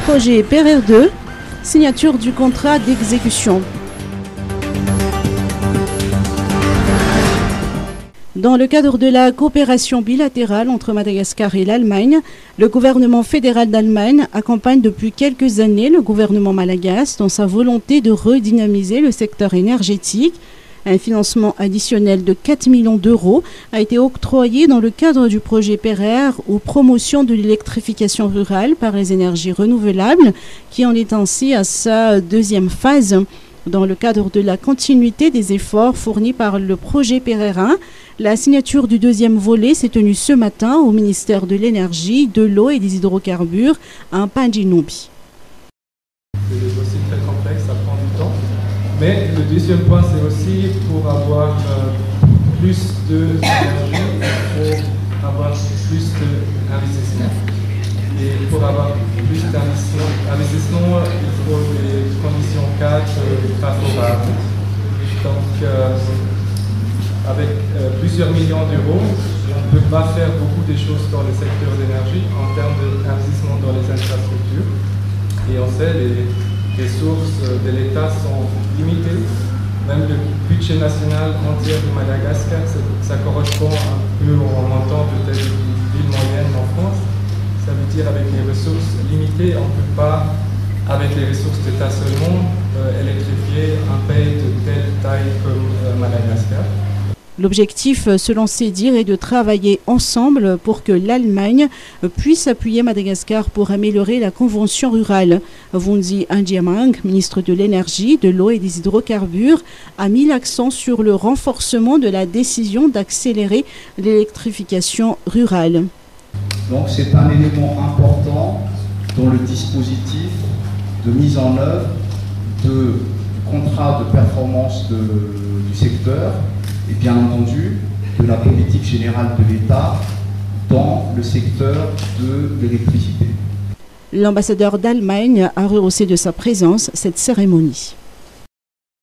Projet PRR2, signature du contrat d'exécution. Dans le cadre de la coopération bilatérale entre Madagascar et l'Allemagne, le gouvernement fédéral d'Allemagne accompagne depuis quelques années le gouvernement malagasy dans sa volonté de redynamiser le secteur énergétique. Un financement additionnel de 4 millions d'euros a été octroyé dans le cadre du projet PRR ou promotion de l'électrification rurale par les énergies renouvelables, qui en est ainsi à sa deuxième phase. Dans le cadre de la continuité des efforts fournis par le projet PRR1, la signature du deuxième volet s'est tenue ce matin au ministère de l'Énergie, de l'Eau et des Hydrocarbures à Pandinombi. C'est des dossiers très complexes, ça prend du temps. Mais le deuxième point, c'est aussi pour avoir plus d'énergie, il faut avoir plus d'investissement. Et pour avoir plus d'investissement, il faut des conditions cadres favorables. Donc, avec plusieurs millions d'euros, on ne peut pas faire beaucoup de choses dans le secteur d'énergie en termes d'investissement dans les infrastructures. Et on sait, les ressources de l'État sont limitées. Même le budget national entier de Madagascar, ça correspond un peu au montant peut-être d'une ville moyenne en France. Ça veut dire avec les ressources limitées, on ne peut pas, avec les ressources d'État seulement, électrifier un pays de telle taille comme Madagascar. L'objectif, selon ces dires, est de travailler ensemble pour que l'Allemagne puisse appuyer Madagascar pour améliorer la convention rurale. Vundi Ndiamang, ministre de l'Énergie, de l'Eau et des Hydrocarbures, a mis l'accent sur le renforcement de la décision d'accélérer l'électrification rurale. Donc c'est un élément important dans le dispositif de mise en œuvre du contrat de performance du secteur et bien entendu de la politique générale de l'État dans le secteur de l'électricité. L'ambassadeur d'Allemagne a rehaussé de sa présence cette cérémonie.